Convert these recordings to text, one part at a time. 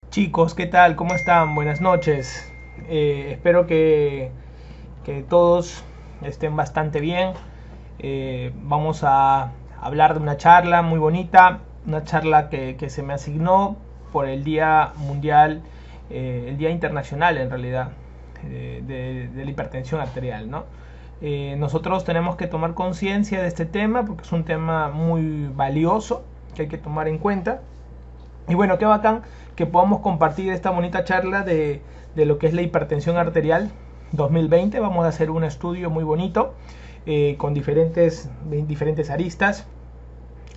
Chicos, ¿qué tal? ¿Cómo están? Buenas noches. Espero que todos estén bastante bien. Vamos a hablar de una charla muy bonita, una charla que se me asignó por el Día Mundial, el Día Internacional en realidad, de la hipertensión arterial, ¿no? Nosotros tenemos que tomar conciencia de este tema porque es un tema muy valioso que hay que tomar en cuenta. Y bueno, qué bacán que podamos compartir esta bonita charla de lo que es la hipertensión arterial 2020. Vamos a hacer un estudio muy bonito con diferentes aristas.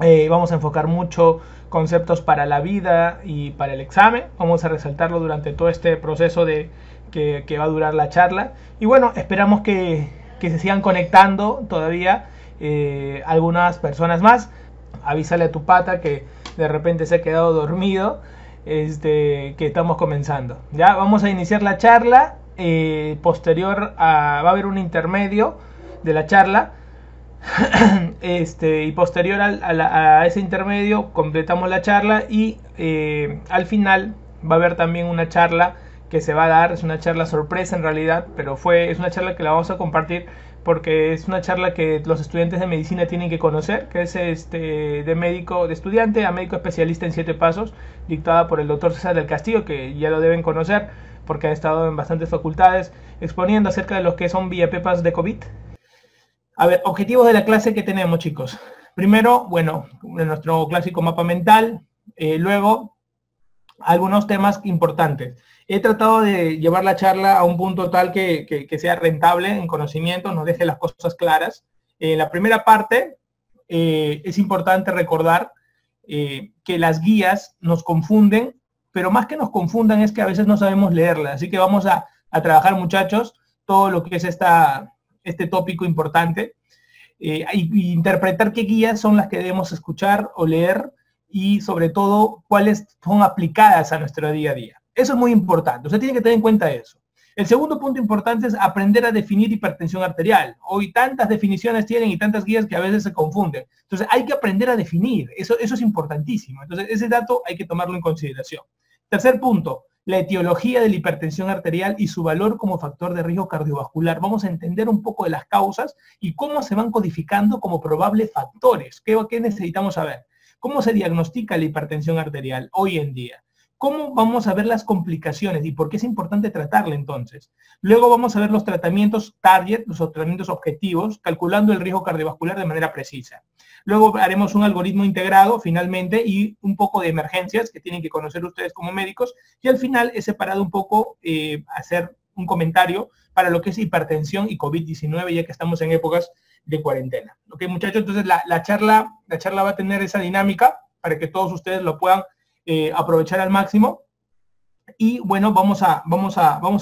Vamos a enfocar mucho conceptos para la vida y para el examen. Vamos a resaltarlo durante todo este proceso que va a durar la charla. Y bueno, esperamos que se sigan conectando todavía algunas personas más. Avísale a tu pata que de repente se ha quedado dormido, que estamos comenzando. Ya vamos a iniciar la charla. Posterior va a haber un intermedio de la charla. Y posterior a ese intermedio completamos la charla y al final va a haber también una charla que se va a dar. Es una charla sorpresa en realidad, pero es una charla que la vamos a compartir porque es una charla que los estudiantes de medicina tienen que conocer, que es de estudiante a médico especialista en 7 pasos, dictada por el doctor César del Castillo, que ya lo deben conocer porque ha estado en bastantes facultades exponiendo acerca de lo que son VIAPEPAs de COVID. A ver, objetivos de la clase que tenemos, chicos. Primero, bueno, nuestro clásico mapa mental. Luego, algunos temas importantes. He tratado de llevar la charla a un punto tal que sea rentable en conocimiento, nos deje las cosas claras. En la primera parte, es importante recordar que las guías nos confunden, pero más que nos confundan es que a veces no sabemos leerlas. Así que vamos a trabajar, muchachos, todo lo que es este tópico importante, y interpretar qué guías son las que debemos escuchar o leer y sobre todo cuáles son aplicadas a nuestro día a día. Eso es muy importante, usted tiene que tener en cuenta eso. El segundo punto importante es aprender a definir hipertensión arterial. Hoy tantas definiciones tienen y tantas guías que a veces se confunden. Entonces hay que aprender a definir, eso es importantísimo. Entonces ese dato hay que tomarlo en consideración. Tercer punto, la etiología de la hipertensión arterial y su valor como factor de riesgo cardiovascular. Vamos a entender un poco de las causas y cómo se van codificando como probables factores. ¿Qué necesitamos saber? ¿Cómo se diagnostica la hipertensión arterial hoy en día? ¿Cómo vamos a ver las complicaciones y por qué es importante tratarla entonces? Luego vamos a ver los tratamientos target, los tratamientos objetivos, calculando el riesgo cardiovascular de manera precisa. Luego haremos un algoritmo integrado finalmente y un poco de emergencias que tienen que conocer ustedes como médicos. Y al final he separado un poco, hacer un comentario para lo que es hipertensión y COVID-19, ya que estamos en épocas de cuarentena. ¿Ok, muchachos? Entonces la charla va a tener esa dinámica para que todos ustedes lo puedan aprovechar al máximo. Y bueno, vamos a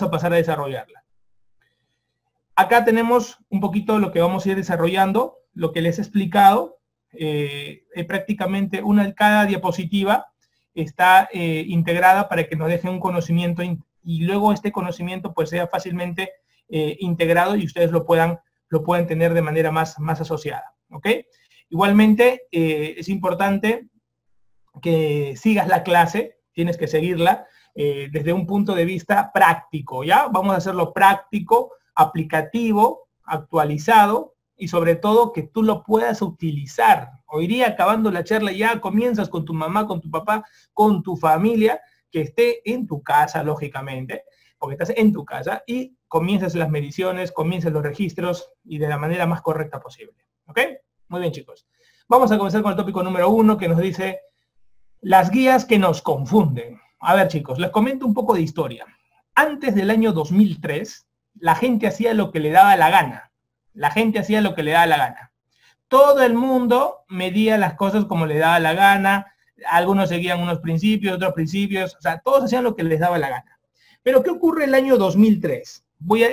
pasar a desarrollarla. Acá tenemos un poquito lo que vamos a ir desarrollando, lo que les he explicado. Prácticamente cada diapositiva está integrada para que nos deje un conocimiento y luego este conocimiento pues sea fácilmente integrado y ustedes lo puedan tener de manera más asociada. ¿Ok? Igualmente es importante que sigas la clase, tienes que seguirla desde un punto de vista práctico, ¿ya? Vamos a hacerlo práctico, aplicativo, actualizado y sobre todo que tú lo puedas utilizar. Hoy día, acabando la charla, ya comienzas con tu mamá, con tu papá, con tu familia, que esté en tu casa, lógicamente, porque estás en tu casa, y comienzas las mediciones, comienzas los registros y de la manera más correcta posible. ¿Ok? Muy bien, chicos. Vamos a comenzar con el tópico número 1 que nos dice las guías que nos confunden. A ver, chicos, les comento un poco de historia. Antes del año 2003, la gente hacía lo que le daba la gana. La gente hacía lo que le daba la gana. Todo el mundo medía las cosas como le daba la gana. Algunos seguían unos principios, otros principios. O sea, todos hacían lo que les daba la gana. Pero, ¿qué ocurre el año 2003? Voy a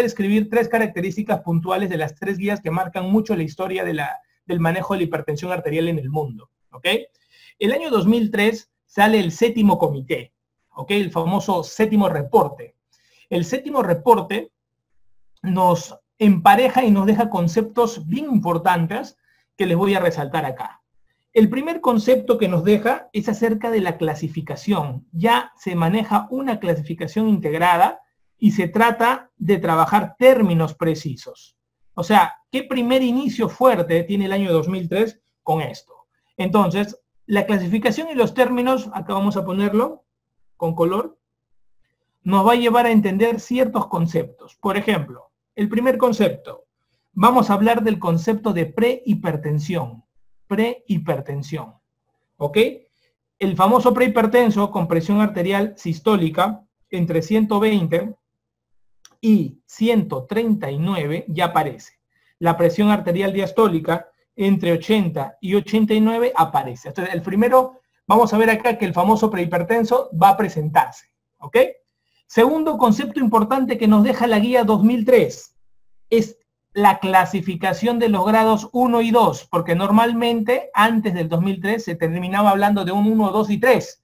describir 3 características puntuales de las 3 guías que marcan mucho la historia del manejo de la hipertensión arterial en el mundo. ¿Ok? El año 2003 sale el 7º comité, ¿ok? El famoso 7º reporte. El 7º reporte nos empareja y nos deja conceptos bien importantes que les voy a resaltar acá. El primer concepto que nos deja es acerca de la clasificación. Ya se maneja una clasificación integrada y se trata de trabajar términos precisos. O sea, ¿qué primer inicio fuerte tiene el año 2003 con esto? Entonces, la clasificación y los términos, acá vamos a ponerlo con color, nos va a llevar a entender ciertos conceptos. Por ejemplo, el primer concepto, vamos a hablar del concepto de prehipertensión. Prehipertensión, ¿ok? El famoso prehipertenso con presión arterial sistólica entre 120 y 139 ya aparece. La presión arterial diastólica entre 80 y 89 aparece. Entonces, el primero, vamos a ver acá que el famoso prehipertenso va a presentarse, ¿ok? Segundo concepto importante que nos deja la guía 2003 es la clasificación de los grados 1 y 2, porque normalmente antes del 2003 se terminaba hablando de un 1, 2 y 3,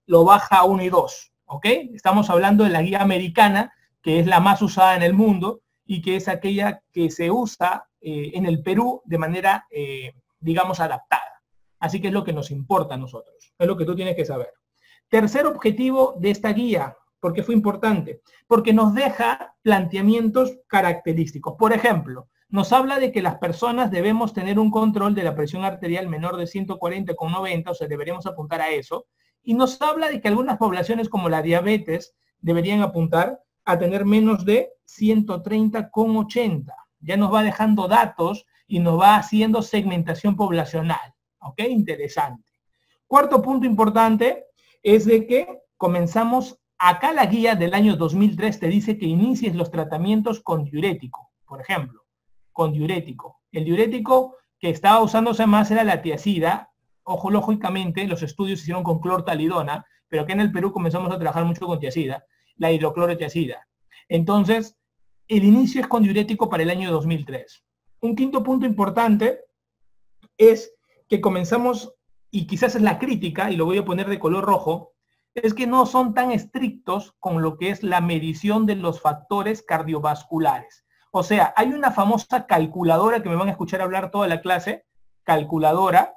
lo baja a 1 y 2, ¿ok? Estamos hablando de la guía americana, que es la más usada en el mundo y que es aquella que se usa en el Perú de manera, digamos, adaptada. Así que es lo que nos importa a nosotros, es lo que tú tienes que saber. Tercer objetivo de esta guía, ¿por qué fue importante? Porque nos deja planteamientos característicos. Por ejemplo, nos habla de que las personas debemos tener un control de la presión arterial menor de 140,90, o sea, deberíamos apuntar a eso. Y nos habla de que algunas poblaciones como la diabetes deberían apuntar a tener menos de 130,80. Ya nos va dejando datos y nos va haciendo segmentación poblacional. ¿Ok? Interesante. Cuarto punto importante es de que comenzamos, acá la guía del año 2003 te dice que inicies los tratamientos con diurético. Por ejemplo, con diurético. El diurético que estaba usándose más era la tiazida. Ojo, lógicamente, los estudios se hicieron con clortalidona, pero aquí en el Perú comenzamos a trabajar mucho con tiazida, la hidroclorotiazida. Entonces, el inicio es con diurético para el año 2003. Un quinto punto importante es que comenzamos, y quizás es la crítica, y lo voy a poner de color rojo, es que no son tan estrictos con lo que es la medición de los factores cardiovasculares. O sea, hay una famosa calculadora que me van a escuchar hablar toda la clase, calculadora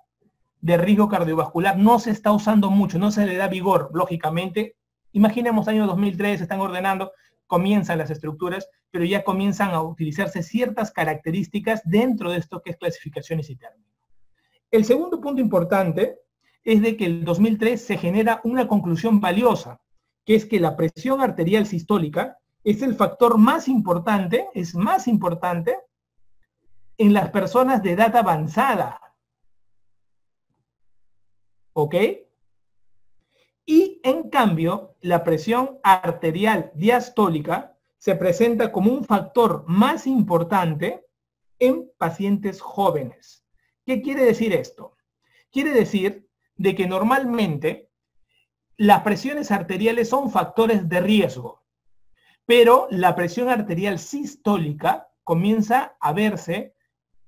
de riesgo cardiovascular, no se está usando mucho, no se le da vigor, lógicamente. Imaginemos año 2003, se están ordenando, comienzan las estructuras, pero ya comienzan a utilizarse ciertas características dentro de esto que es clasificaciones y términos. El segundo punto importante es de que en el 2003 se genera una conclusión valiosa, que es que la presión arterial sistólica es el factor más importante, es más importante en las personas de edad avanzada. ¿Ok? Y en cambio, la presión arterial diastólica se presenta como un factor más importante en pacientes jóvenes. ¿Qué quiere decir esto? Quiere decir de que normalmente las presiones arteriales son factores de riesgo, pero la presión arterial sistólica comienza a verse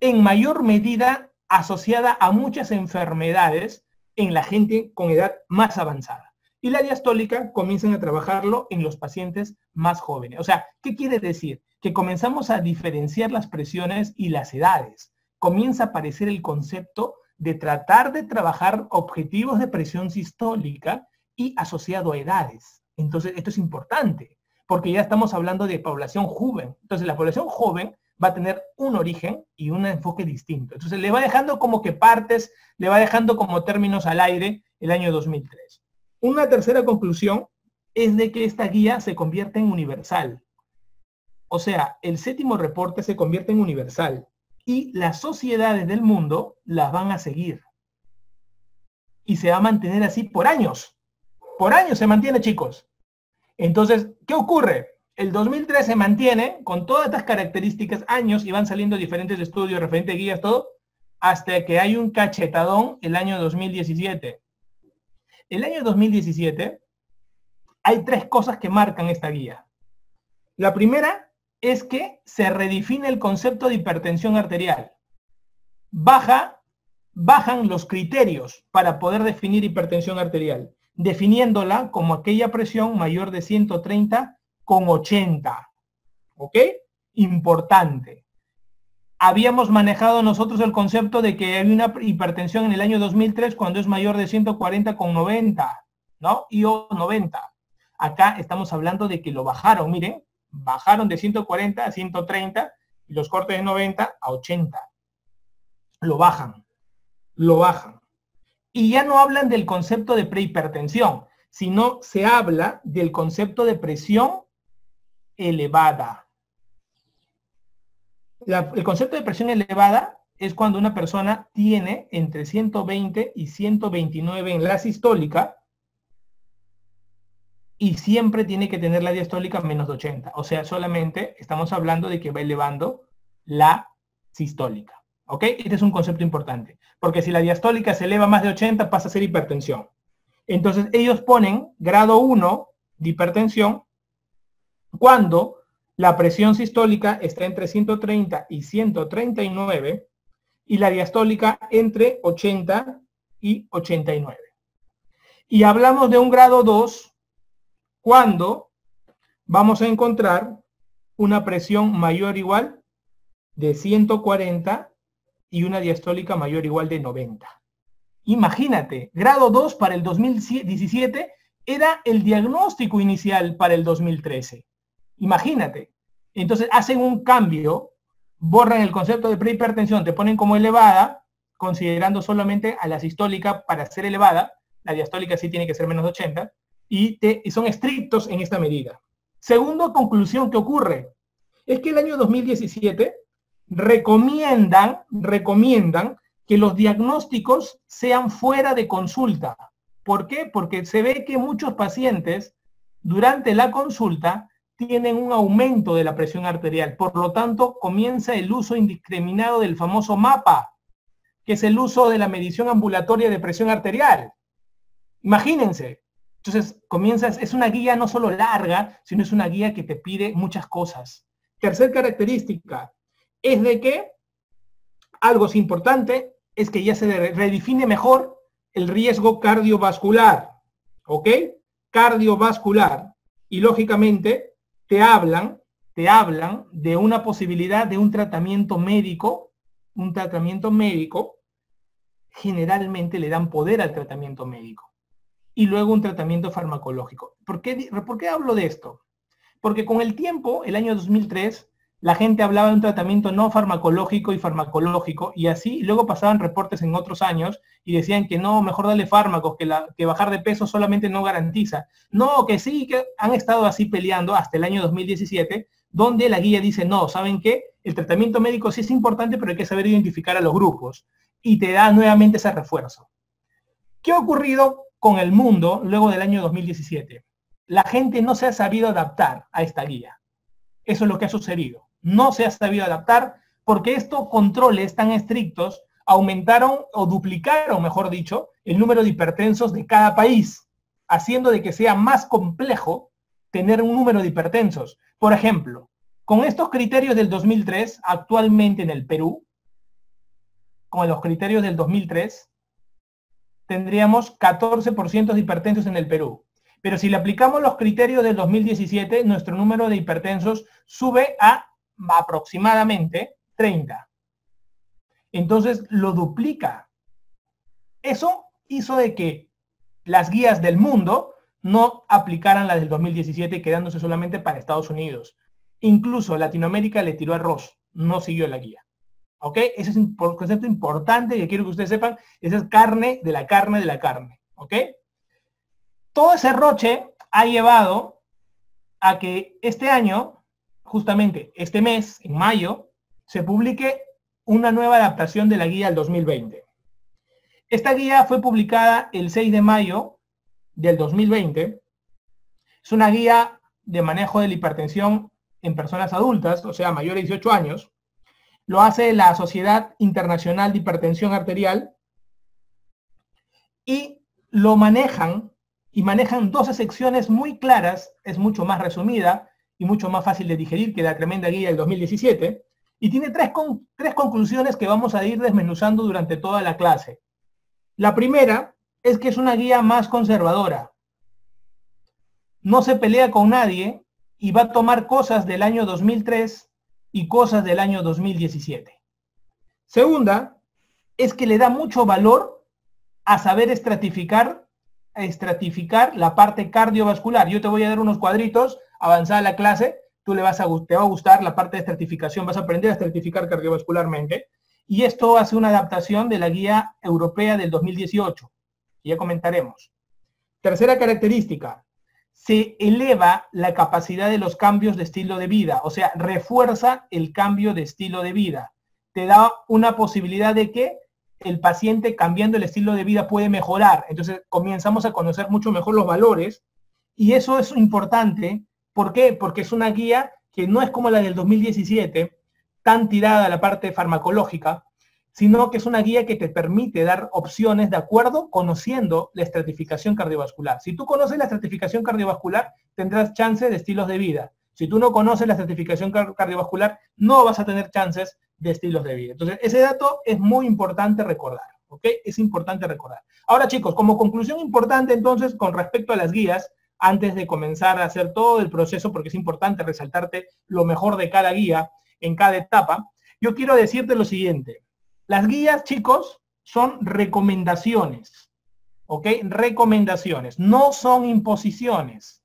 en mayor medida asociada a muchas enfermedades en la gente con edad más avanzada. Y la diastólica comienzan a trabajarlo en los pacientes más jóvenes. O sea, ¿qué quiere decir? Que comenzamos a diferenciar las presiones y las edades. Comienza a aparecer el concepto de tratar de trabajar objetivos de presión sistólica y asociado a edades. Entonces, esto es importante, porque ya estamos hablando de población joven. Entonces, la población joven va a tener un origen y un enfoque distinto. Entonces, le va dejando como que partes, le va dejando como términos al aire el año 2003. Una tercera conclusión es de que esta guía se convierte en universal. O sea, el séptimo reporte se convierte en universal y las sociedades del mundo las van a seguir. Y se va a mantener así por años. Por años se mantiene, chicos. Entonces, ¿qué ocurre? El 2003 se mantiene con todas estas características años y van saliendo diferentes estudios, referentes guías, todo, hasta que hay un cachetadón el año 2017. El año 2017 hay tres cosas que marcan esta guía. La primera es que se redefine el concepto de hipertensión arterial. Bajan los criterios para poder definir hipertensión arterial, definiéndola como aquella presión mayor de 130/80. ¿Ok? Importante. Habíamos manejado nosotros el concepto de que hay una hipertensión en el año 2003 cuando es mayor de 140/90, ¿no? Y o 90. Acá estamos hablando de que lo bajaron, miren, bajaron de 140 a 130 y los cortes de 90 a 80. Lo bajan. Y ya no hablan del concepto de prehipertensión, sino se habla del concepto de presión elevada. El concepto de presión elevada es cuando una persona tiene entre 120 y 129 en la sistólica y siempre tiene que tener la diastólica menos de 80. O sea, solamente estamos hablando de que va elevando la sistólica. ¿Ok? Este es un concepto importante. Porque si la diastólica se eleva más de 80 pasa a ser hipertensión. Entonces ellos ponen grado 1 de hipertensión cuando la presión sistólica está entre 130 y 139 y la diastólica entre 80 y 89. Y hablamos de un grado 2 cuando vamos a encontrar una presión mayor o igual de 140 y una diastólica mayor o igual de 90. Imagínate, grado 2 para el 2017 era el diagnóstico inicial para el 2013. Imagínate. Entonces hacen un cambio, borran el concepto de prehipertensión, te ponen como elevada, considerando solamente a la sistólica para ser elevada, la diastólica sí tiene que ser menos de 80, y son estrictos en esta medida. Segunda conclusión que ocurre, es que el año 2017 recomiendan que los diagnósticos sean fuera de consulta. ¿Por qué? Porque se ve que muchos pacientes durante la consulta tienen un aumento de la presión arterial. Por lo tanto, comienza el uso indiscriminado del famoso MAPA, que es el uso de la medición ambulatoria de presión arterial. Imagínense. Entonces, es una guía no solo larga, sino es una guía que te pide muchas cosas. Tercer característica es de que algo es importante, es que ya se redefine mejor el riesgo cardiovascular. ¿Ok? cardiovascular. Y lógicamente te hablan de una posibilidad de un tratamiento médico, generalmente le dan poder al tratamiento médico. Y luego un tratamiento farmacológico. ¿Por qué hablo de esto? Porque con el tiempo, el año 2003, la gente hablaba de un tratamiento no farmacológico y así, y luego pasaban reportes en otros años y decían que no, mejor darle fármacos, que bajar de peso solamente no garantiza. No, que sí, que han estado así peleando hasta el año 2017, donde la guía dice, no, ¿saben qué? El tratamiento médico sí es importante, pero hay que saber identificar a los grupos, y te da nuevamente ese refuerzo. ¿Qué ha ocurrido con el mundo luego del año 2017? La gente no se ha sabido adaptar a esta guía. Eso es lo que ha sucedido. No se ha sabido adaptar porque estos controles tan estrictos aumentaron o duplicaron, mejor dicho, el número de hipertensos de cada país, haciendo de que sea más complejo tener un número de hipertensos. Por ejemplo, con estos criterios del 2003, actualmente en el Perú, con los criterios del 2003, tendríamos 14% de hipertensos en el Perú. Pero si le aplicamos los criterios del 2017, nuestro número de hipertensos sube a aproximadamente 30. Entonces lo duplica. Eso hizo de que las guías del mundo no aplicaran las del 2017, quedándose solamente para Estados Unidos. Incluso Latinoamérica le tiró arroz, no siguió la guía. ¿Ok? Ese es un concepto importante que quiero que ustedes sepan. Esa es carne de la carne de la carne. ¿Ok? Todo ese roche ha llevado a que este año, justamente este mes, en mayo, se publique una nueva adaptación de la guía del 2020. Esta guía fue publicada el 6 de mayo del 2020. Es una guía de manejo de la hipertensión en personas adultas, o sea, mayores de 18 años. Lo hace la Sociedad Internacional de Hipertensión Arterial y lo manejan 12 secciones muy claras, es mucho más resumida y mucho más fácil de digerir que la tremenda guía del 2017, y tiene tres conclusiones que vamos a ir desmenuzando durante toda la clase. La primera es que es una guía más conservadora. No se pelea con nadie y va a tomar cosas del año 2003 y cosas del año 2017. Segunda, es que le da mucho valor a saber estratificar la parte cardiovascular. Yo te voy a dar unos cuadritos, avanzada la clase, te va a gustar la parte de estratificación, vas a aprender a estratificar cardiovascularmente, y esto hace una adaptación de la guía europea del 2018, que ya comentaremos. Tercera característica, se eleva la capacidad de los cambios de estilo de vida, o sea, refuerza el cambio de estilo de vida. Te da una posibilidad de que el paciente cambiando el estilo de vida puede mejorar. Entonces comenzamos a conocer mucho mejor los valores y eso es importante. ¿Por qué? Porque es una guía que no es como la del 2017, tan tirada a la parte farmacológica, sino que es una guía que te permite dar opciones de acuerdo conociendo la estratificación cardiovascular. Si tú conoces la estratificación cardiovascular, tendrás chances de estilos de vida. Si tú no conoces la estratificación cardiovascular, no vas a tener chances de estilos de vida. Entonces, ese dato es muy importante recordar, ¿ok? Es importante recordar. Ahora, chicos, como conclusión importante, entonces, con respecto a las guías, antes de comenzar a hacer todo el proceso, porque es importante resaltarte lo mejor de cada guía en cada etapa, yo quiero decirte lo siguiente. Las guías, chicos, son recomendaciones, ¿ok? Recomendaciones, no son imposiciones.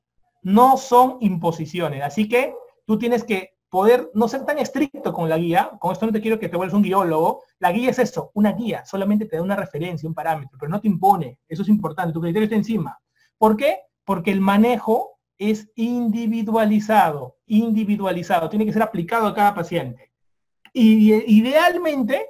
No son imposiciones. Así que tú tienes que poder no ser tan estricto con la guía. Con esto no te quiero que te vuelvas un guiólogo. La guía es eso, una guía. Solamente te da una referencia, un parámetro, pero no te impone. Eso es importante. Tu criterio está encima. ¿Por qué? Porque el manejo es individualizado. Individualizado. Tiene que ser aplicado a cada paciente. Y idealmente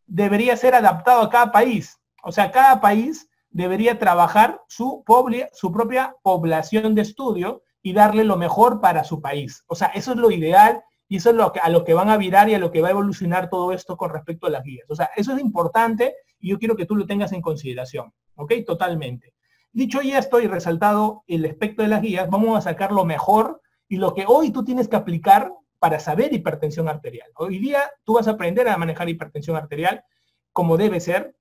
debería ser adaptado a cada país. O sea, cada país debería trabajar su propia población de estudio y darle lo mejor para su país. O sea, eso es lo ideal y eso es a lo que van a virar y a lo que va a evolucionar todo esto con respecto a las guías. O sea, eso es importante y yo quiero que tú lo tengas en consideración. ¿Ok? Totalmente. Dicho ya esto y resaltado el aspecto de las guías, vamos a sacar lo mejor y lo que hoy tú tienes que aplicar para saber hipertensión arterial. Hoy día tú vas a aprender a manejar hipertensión arterial como debe ser.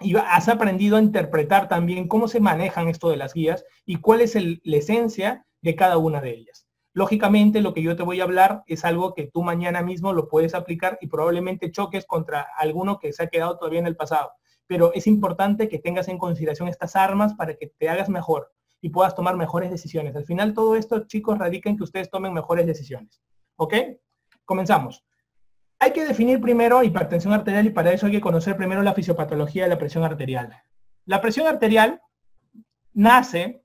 y has aprendido a interpretar también cómo se manejan esto de las guías y cuál es la esencia de cada una de ellas. Lógicamente, lo que yo te voy a hablar es algo que tú mañana mismo lo puedes aplicar y probablemente choques contra alguno que se ha quedado todavía en el pasado. Pero es importante que tengas en consideración estas armas para que te hagas mejor y puedas tomar mejores decisiones. Al final, todo esto, chicos, radica en que ustedes tomen mejores decisiones. ¿Ok? Comenzamos. Hay que definir primero hipertensión arterial y para eso hay que conocer primero la fisiopatología de la presión arterial. La presión arterial nace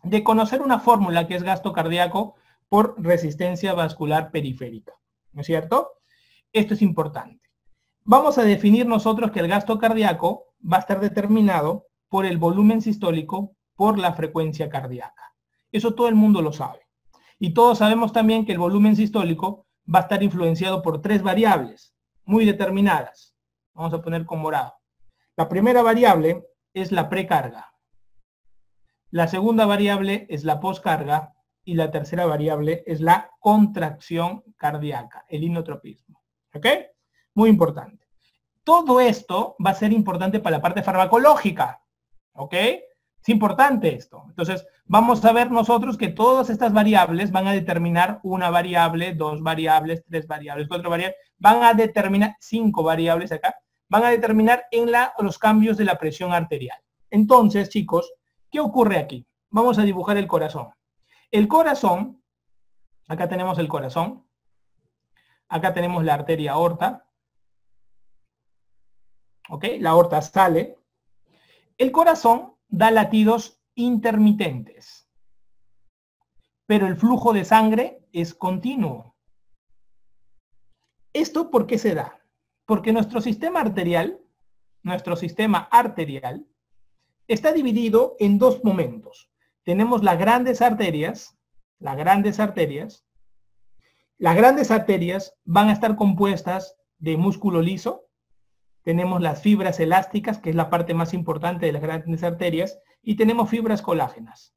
de conocer una fórmula que es gasto cardíaco por resistencia vascular periférica, ¿no es cierto? Esto es importante. Vamos a definir nosotros que el gasto cardíaco va a estar determinado por el volumen sistólico por la frecuencia cardíaca. Eso todo el mundo lo sabe. Y todos sabemos también que el volumen sistólico va a estar influenciado por 3 variables muy determinadas. Vamos a poner con morado. La primera variable es la precarga. La segunda variable es la poscarga y la tercera variable es la contracción cardíaca, el inotropismo. ¿Ok? Muy importante. Todo esto va a ser importante para la parte farmacológica. ¿Ok? Es importante esto. Entonces, vamos a ver nosotros que todas estas variables van a determinar una variable, 2 variables, 3 variables, 4 variables, van a determinar 5 variables acá, van a determinar en los cambios de la presión arterial. Entonces, chicos, ¿qué ocurre aquí? Vamos a dibujar el corazón. El corazón, acá tenemos el corazón, acá tenemos la arteria aorta, ¿ok? La aorta sale. El corazón da latidos intermitentes, pero el flujo de sangre es continuo. ¿Esto por qué se da? Porque nuestro sistema arterial está dividido en 2 momentos. Tenemos las grandes arterias. Las grandes arterias van a estar compuestas de músculo liso. Tenemos las fibras elásticas, que es la parte más importante de las grandes arterias, y tenemos fibras colágenas.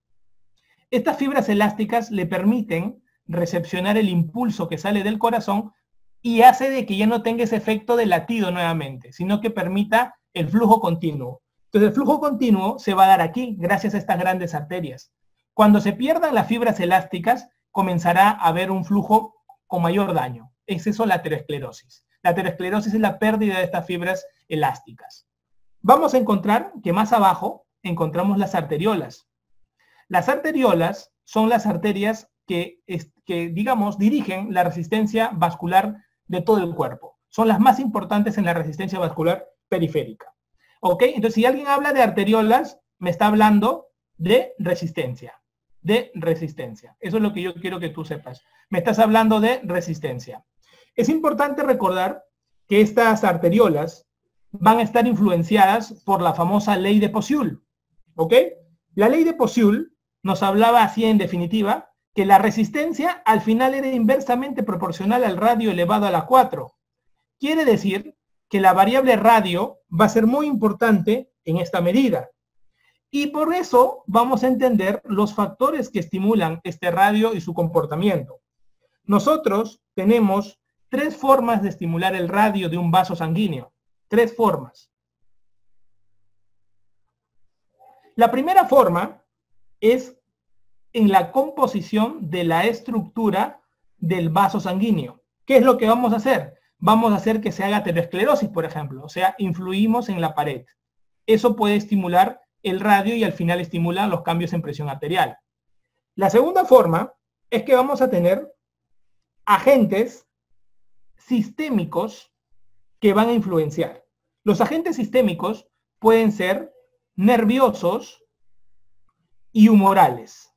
Estas fibras elásticas le permiten recepcionar el impulso que sale del corazón y hace de que ya no tenga ese efecto de latido nuevamente, sino que permita el flujo continuo. Entonces el flujo continuo se va a dar aquí, gracias a estas grandes arterias. Cuando se pierdan las fibras elásticas, comenzará a haber un flujo con mayor daño. Es eso la aterosclerosis. La aterosclerosis es la pérdida de estas fibras elásticas. Vamos a encontrar que más abajo encontramos las arteriolas. Las arteriolas son las arterias que digamos, dirigen la resistencia vascular de todo el cuerpo. Son las más importantes en la resistencia vascular periférica. ¿Ok? Entonces, si alguien habla de arteriolas, me está hablando de resistencia. De resistencia. Eso es lo que yo quiero que tú sepas. Me estás hablando de resistencia. Es importante recordar que estas arteriolas van a estar influenciadas por la famosa ley de Poiseuille. ¿Ok? La ley de Poiseuille nos hablaba así en definitiva, que la resistencia al final era inversamente proporcional al radio elevado a la 4. Quiere decir que la variable radio va a ser muy importante en esta medida. Y por eso vamos a entender los factores que estimulan este radio y su comportamiento. Nosotros tenemos 3 formas de estimular el radio de un vaso sanguíneo. 3 formas. La primera forma es en la composición de la estructura del vaso sanguíneo. ¿Qué es lo que vamos a hacer? Vamos a hacer que se haga aterosclerosis, por ejemplo. O sea, influimos en la pared. Eso puede estimular el radio y al final estimula los cambios en presión arterial. La segunda forma es que vamos a tener agentes sistémicos que van a influenciar. Los agentes sistémicos pueden ser nerviosos y humorales.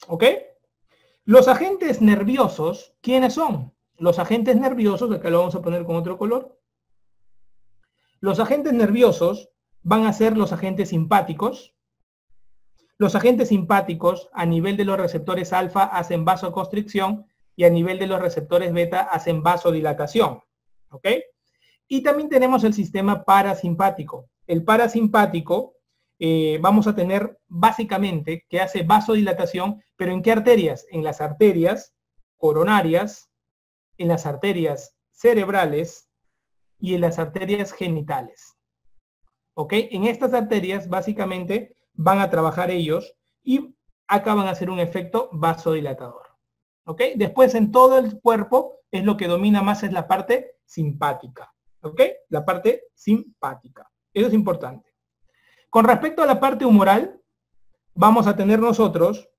¿Ok? Los agentes nerviosos, ¿quiénes son? Los agentes nerviosos, acá lo vamos a poner con otro color. Los agentes nerviosos van a ser los agentes simpáticos. Los agentes simpáticos a nivel de los receptores alfa hacen vasoconstricción y a nivel de los receptores beta hacen vasodilatación. ¿Ok? Y también tenemos el sistema parasimpático. El parasimpático vamos a tener básicamente que hace vasodilatación, pero ¿en qué arterias? En las arterias coronarias, en las arterias cerebrales y en las arterias genitales. ¿Ok? En estas arterias, básicamente, van a trabajar ellos y acá van a hacer un efecto vasodilatador. ¿Ok? Después, en todo el cuerpo, es lo que domina más es la parte simpática. ¿Ok? La parte simpática. Eso es importante. Con respecto a la parte humoral, vamos a tener nosotros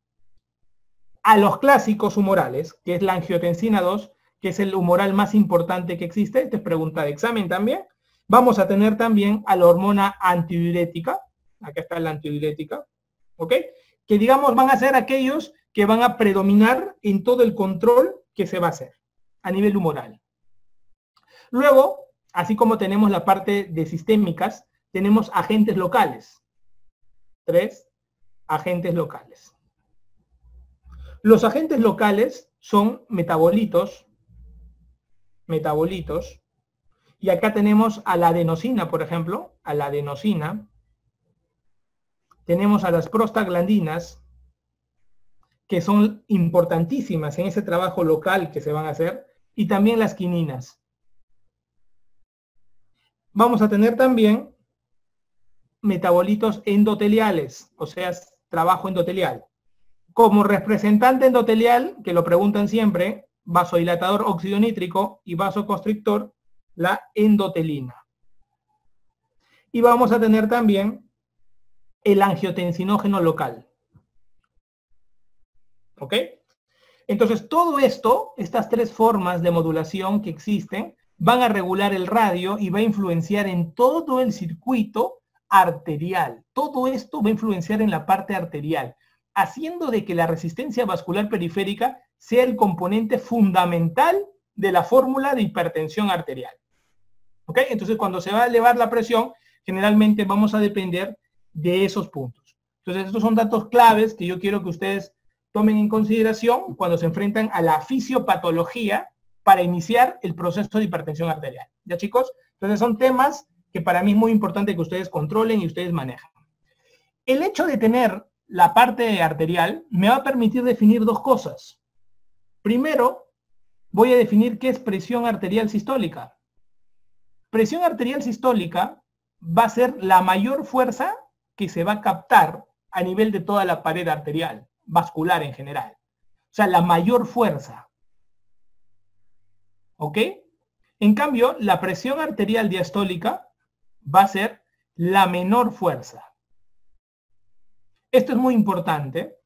a los clásicos humorales, que es la angiotensina 2, que es el humoral más importante que existe. Esta es pregunta de examen también. Vamos a tener también a la hormona antidiurética. Acá está la antidiurética. ¿Ok? Que digamos van a ser aquellos que van a predominar en todo el control que se va a hacer a nivel humoral. Luego, así como tenemos la parte de sistémicas, tenemos agentes locales. 3 agentes locales. Los agentes locales son metabolitos, y acá tenemos a la adenosina, por ejemplo, a la adenosina. Tenemos a las prostaglandinas, que son importantísimas en ese trabajo local que se van a hacer, y también las quininas. Vamos a tener también metabolitos endoteliales, o sea, trabajo endotelial. Como representante endotelial, que lo preguntan siempre, vasodilatador óxido nítrico y vasoconstrictor, la endotelina. Y vamos a tener también el angiotensinógeno local. ¿Ok? Entonces, todo esto, estas 3 formas de modulación que existen, van a regular el radio y va a influenciar en todo el circuito arterial. Todo esto va a influenciar en la parte arterial, haciendo de que la resistencia vascular periférica sea el componente fundamental de la fórmula de hipertensión arterial. ¿Ok? Entonces, cuando se va a elevar la presión, generalmente vamos a depender de esos puntos. Entonces, estos son datos claves que yo quiero que ustedes tomen en consideración cuando se enfrentan a la fisiopatología para iniciar el proceso de hipertensión arterial. ¿Ya, chicos? Entonces, son temas que para mí es muy importante que ustedes controlen y ustedes manejen. El hecho de tener la parte arterial me va a permitir definir 2 cosas. Primero, voy a definir qué es presión arterial sistólica. Presión arterial sistólica va a ser la mayor fuerza que se va a captar a nivel de toda la pared arterial, vascular en general. O sea, la mayor fuerza. ¿Ok? En cambio, la presión arterial diastólica va a ser la menor fuerza. Esto es muy importante.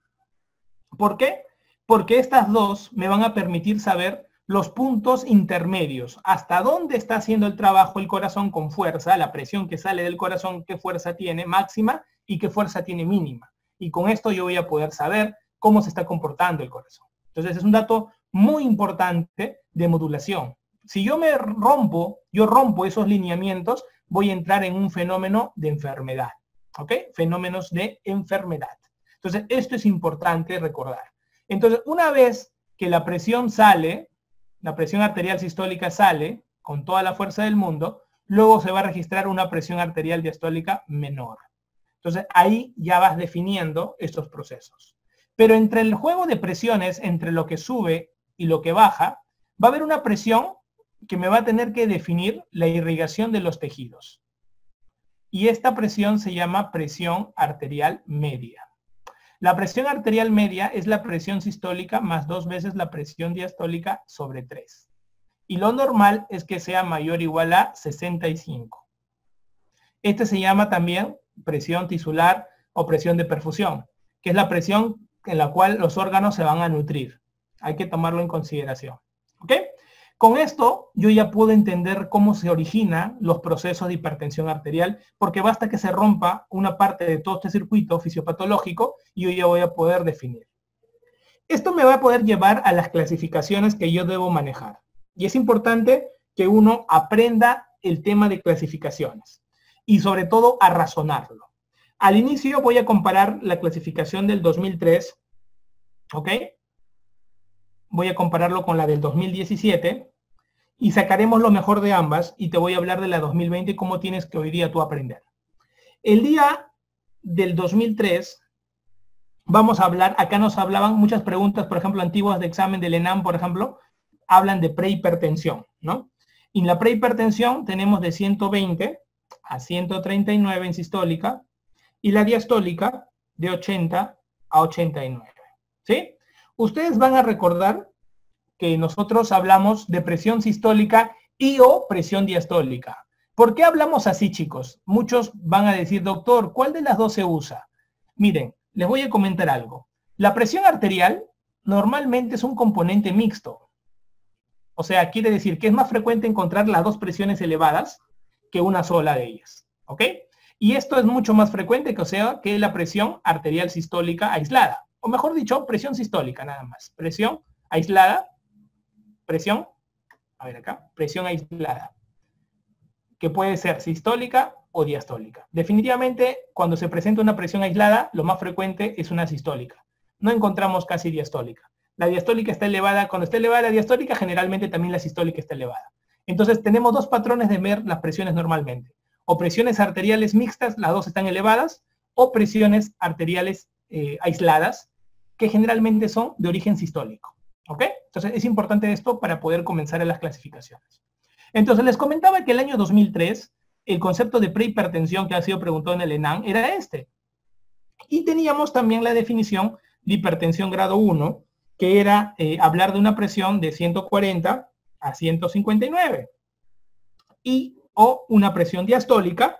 ¿Por qué? Porque estas 2 me van a permitir saber los puntos intermedios, hasta dónde está haciendo el trabajo el corazón con fuerza, la presión que sale del corazón, qué fuerza tiene máxima y qué fuerza tiene mínima. Y con esto yo voy a poder saber cómo se está comportando el corazón. Entonces es un dato muy importante de modulación. Si yo rompo esos lineamientos, voy a entrar en un fenómeno de enfermedad. ¿Ok? Fenómenos de enfermedad. Entonces esto es importante recordar. Entonces una vez que la presión sale, la presión arterial sistólica sale con toda la fuerza del mundo, luego se va a registrar una presión arterial diastólica menor. Entonces ahí ya vas definiendo estos procesos. Pero entre el juego de presiones, entre lo que sube y lo que baja, va a haber una presión que me va a tener que definir la irrigación de los tejidos. Y esta presión se llama presión arterial media. La presión arterial media es la presión sistólica más 2 veces la presión diastólica sobre 3. Y lo normal es que sea mayor o igual a 65. Este se llama también presión tisular o presión de perfusión, que es la presión en la cual los órganos se van a nutrir. Hay que tomarlo en consideración. ¿Ok? Con esto yo ya puedo entender cómo se originan los procesos de hipertensión arterial, porque basta que se rompa una parte de todo este circuito fisiopatológico y yo ya voy a poder definir. Esto me va a poder llevar a las clasificaciones que yo debo manejar. Y es importante que uno aprenda el tema de clasificaciones y sobre todo a razonarlo. Al inicio voy a comparar la clasificación del 2003, ¿ok? Voy a compararlo con la del 2017 y sacaremos lo mejor de ambas y te voy a hablar de la 2020 y cómo tienes que hoy día tú aprender. El día del 2003 vamos a hablar, acá nos hablaban muchas preguntas, por ejemplo, antiguas de examen del ENAM, por ejemplo, hablan de prehipertensión, ¿no? Y en la prehipertensión tenemos de 120 a 139 en sistólica y la diastólica de 80 a 89. ¿Sí? Ustedes van a recordar que nosotros hablamos de presión sistólica y o presión diastólica. ¿Por qué hablamos así, chicos? Muchos van a decir, doctor, ¿cuál de las dos se usa? Miren, les voy a comentar algo. La presión arterial normalmente es un componente mixto. O sea, quiere decir que es más frecuente encontrar las dos presiones elevadas que una sola de ellas. ¿Ok? Y esto es mucho más frecuente que la presión arterial sistólica aislada. O mejor dicho, presión sistólica nada más. Presión aislada. Presión, a ver acá, presión aislada. Que puede ser sistólica o diastólica. Definitivamente, cuando se presenta una presión aislada, lo más frecuente es una sistólica. No encontramos casi diastólica. La diastólica está elevada. Cuando está elevada la diastólica, generalmente también la sistólica está elevada. Entonces, tenemos dos patrones de ver las presiones normalmente. O presiones arteriales mixtas, las dos están elevadas, o presiones arteriales aisladas, que generalmente son de origen sistólico. ¿Ok? Entonces, es importante esto para poder comenzar en las clasificaciones. Entonces, les comentaba que el año 2003, el concepto de prehipertensión que ha sido preguntado en el ENAM era este. Y teníamos también la definición de hipertensión grado 1, que era hablar de una presión de 140 a 159. Y o una presión diastólica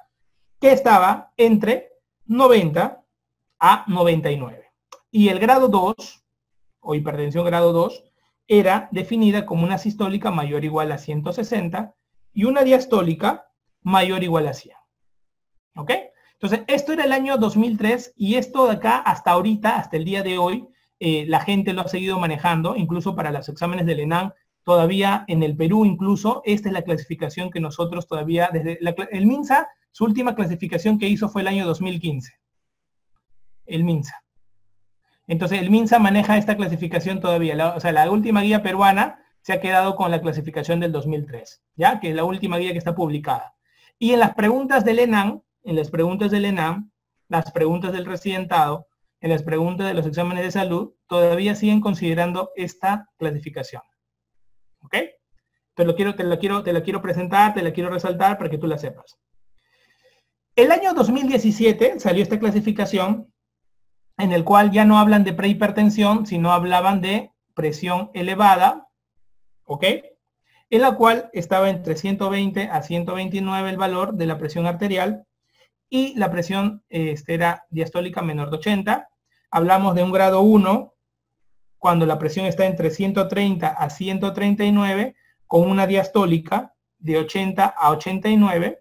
que estaba entre 90 a 99. Y el grado 2, o hipertensión grado 2, era definida como una sistólica mayor o igual a 160 y una diastólica mayor o igual a 100. ¿Ok? Entonces, esto era el año 2003 y esto de acá hasta ahorita, hasta el día de hoy, la gente lo ha seguido manejando, incluso para los exámenes del ENAM, todavía en el Perú incluso, esta es la clasificación que nosotros todavía, desde el MINSA, su última clasificación que hizo fue el año 2015. El MINSA. Entonces, el MINSA maneja esta clasificación todavía. O sea, la última guía peruana se ha quedado con la clasificación del 2003, ¿ya? Que es la última guía que está publicada. Y en las preguntas del ENAM, las preguntas del residentado, en las preguntas de los exámenes de salud, todavía siguen considerando esta clasificación. ¿Ok? Te la quiero presentar, te la quiero resaltar para que tú la sepas. El año 2017 salió esta clasificación en el cual ya no hablan de prehipertensión, sino hablaban de presión elevada, ¿ok? En la cual estaba entre 120 a 129 el valor de la presión arterial y la presión era diastólica menor de 80. Hablamos de un grado 1 cuando la presión está entre 130 a 139 con una diastólica de 80 a 89.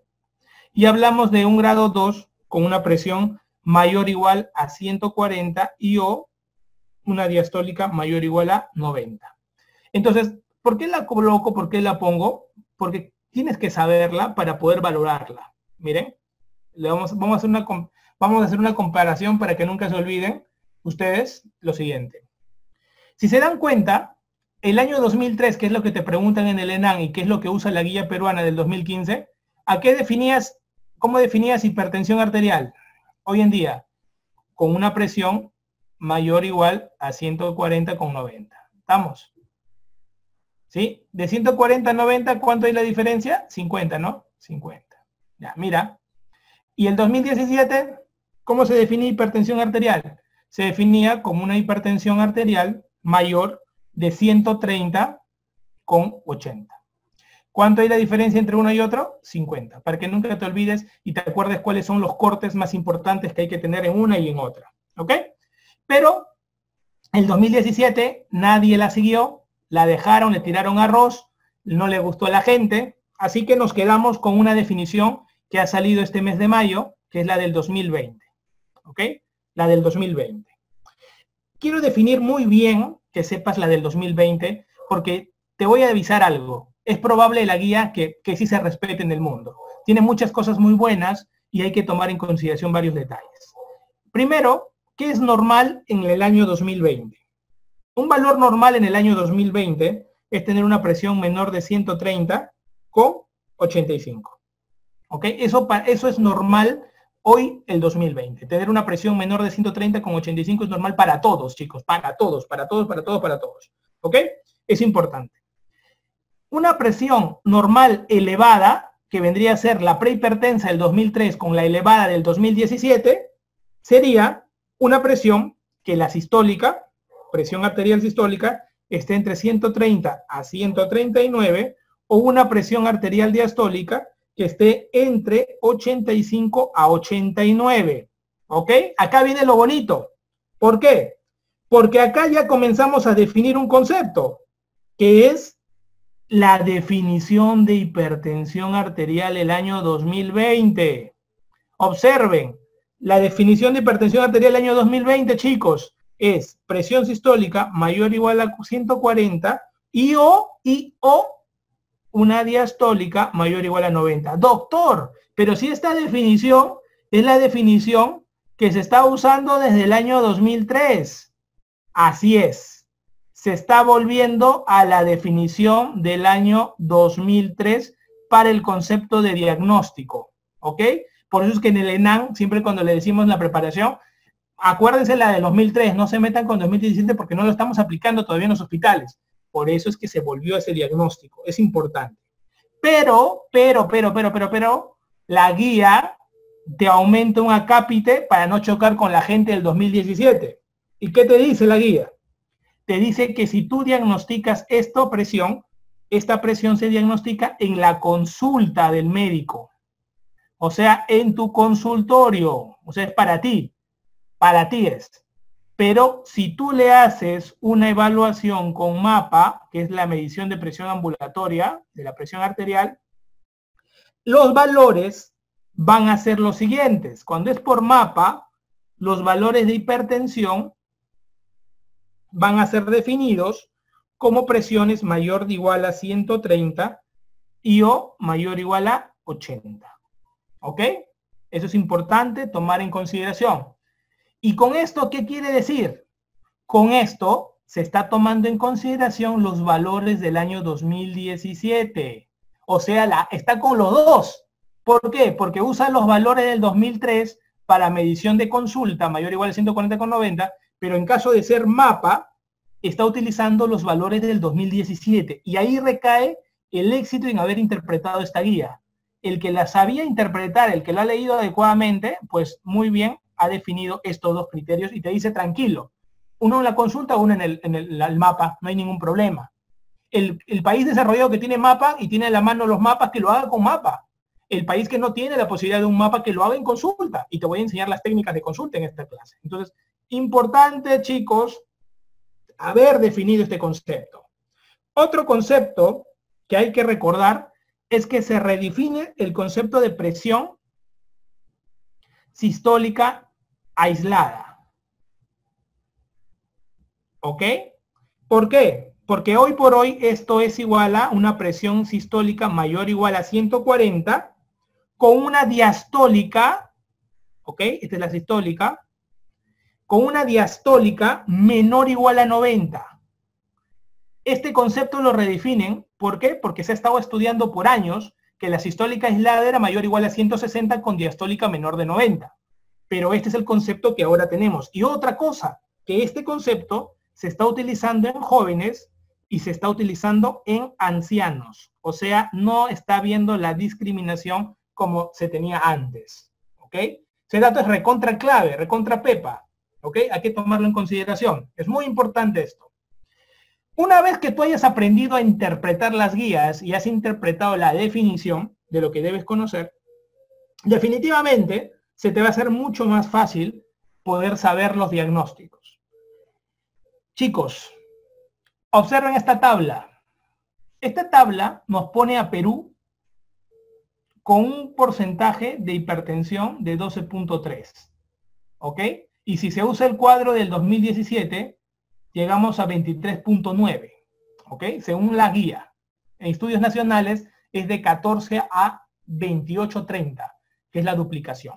Y hablamos de un grado 2 con una presión mayor o igual a 140 y o una diastólica mayor o igual a 90. Entonces, ¿por qué la coloco? ¿Por qué la pongo? Porque tienes que saberla para poder valorarla. Miren, vamos a hacer una comparación para que nunca se olviden ustedes lo siguiente. Si se dan cuenta, el año 2003, que es lo que te preguntan en el ENAM y que es lo que usa la guía peruana del 2015, ¿cómo definías hipertensión arterial? Hoy en día, con una presión mayor o igual a 140/90. ¿Estamos? ¿Sí? De 140 a 90, ¿cuánto hay la diferencia? 50, ¿no? 50. Ya, mira. Y el 2017, ¿cómo se define hipertensión arterial? Se definía como una hipertensión arterial mayor de 130/80. ¿Cuánto hay la diferencia entre uno y otro? 50. Para que nunca te olvides y te acuerdes cuáles son los cortes más importantes que hay que tener en una y en otra. ¿Ok? Pero el 2017 nadie la siguió, la dejaron, le tiraron arroz, no le gustó a la gente, así que nos quedamos con una definición que ha salido este mes de mayo, que es la del 2020. ¿Ok? La del 2020. Quiero definir muy bien que sepas la del 2020, porque te voy a avisar algo. Es probable la guía que sí se respete en el mundo. Tiene muchas cosas muy buenas y hay que tomar en consideración varios detalles. Primero, ¿qué es normal en el año 2020? Un valor normal en el año 2020 es tener una presión menor de 130/85. ¿Ok? Eso es normal hoy, el 2020. Tener una presión menor de 130/85 es normal para todos, chicos. Para todos. ¿Ok? Es importante. Una presión normal elevada, que vendría a ser la prehipertensa del 2003 con la elevada del 2017, sería una presión que la sistólica, presión arterial sistólica, esté entre 130 a 139, o una presión arterial diastólica que esté entre 85 a 89. ¿Ok? Acá viene lo bonito. ¿Por qué? Porque acá ya comenzamos a definir un concepto, que es la definición de hipertensión arterial el año 2020. Observen, la definición de hipertensión arterial el año 2020, chicos, es presión sistólica mayor o igual a 140 y o una diastólica mayor o igual a 90. Doctor, pero si esta definición es la definición que se está usando desde el año 2003. Así es. Se está volviendo a la definición del año 2003 para el concepto de diagnóstico. ¿Ok? Por eso es que en el ENAM, siempre cuando le decimos la preparación, acuérdense la de 2003, no se metan con 2017 porque no lo estamos aplicando todavía en los hospitales. Por eso es que se volvió a ese diagnóstico. Es importante. Pero, la guía te aumenta un acápite para no chocar con la gente del 2017. ¿Y qué te dice la guía? Te dice que si tú diagnosticas esta presión se diagnostica en la consulta del médico. O sea, en tu consultorio. O sea, es para ti es. Pero si tú le haces una evaluación con MAPA, que es la medición de presión ambulatoria, de la presión arterial, los valores van a ser los siguientes. Cuando es por MAPA, los valores de hipertensión van a ser definidos como presiones mayor o igual a 130 y o mayor o igual a 80. ¿Ok? Eso es importante tomar en consideración. ¿Y con esto qué quiere decir? Con esto se está tomando en consideración los valores del año 2017. O sea, está con los dos. ¿Por qué? Porque usa los valores del 2003 para medición de consulta, mayor o igual a 140,90, pero en caso de ser MAPA, está utilizando los valores del 2017. Y ahí recae el éxito en haber interpretado esta guía. El que la sabía interpretar, el que la ha leído adecuadamente, pues muy bien, ha definido estos dos criterios y te dice tranquilo. Uno en la consulta, uno en el mapa, no hay ningún problema. El país desarrollado que tiene mapa y tiene a la mano los mapas, que lo haga con mapa. El país que no tiene la posibilidad de un mapa, que lo haga en consulta. Y te voy a enseñar las técnicas de consulta en esta clase. Entonces, importante, chicos, haber definido este concepto. Otro concepto que hay que recordar es que se redefine el concepto de presión sistólica aislada. ¿Ok? ¿Por qué? Porque hoy por hoy esto es igual a una presión sistólica mayor o igual a 140 con una diastólica, ¿ok? Esta es la sistólica, con una diastólica menor o igual a 90. Este concepto lo redefinen, ¿por qué? Porque se ha estado estudiando por años que la sistólica aislada era mayor o igual a 160 con diastólica menor de 90. Pero este es el concepto que ahora tenemos. Y otra cosa, que este concepto se está utilizando en jóvenes y se está utilizando en ancianos. O sea, no está viendo la discriminación como se tenía antes. ¿Ok? Ese dato es recontra clave, recontra pepa. ¿Ok? Hay que tomarlo en consideración. Es muy importante esto. Una vez que tú hayas aprendido a interpretar las guías y has interpretado la definición de lo que debes conocer, definitivamente se te va a hacer mucho más fácil poder saber los diagnósticos. Chicos, observen esta tabla. Esta tabla nos pone a Perú con un porcentaje de hipertensión de 12.3. ¿Ok? Y si se usa el cuadro del 2017, llegamos a 23.9. ¿Ok? Según la guía. En estudios nacionales es de 14 a 28.30, que es la duplicación.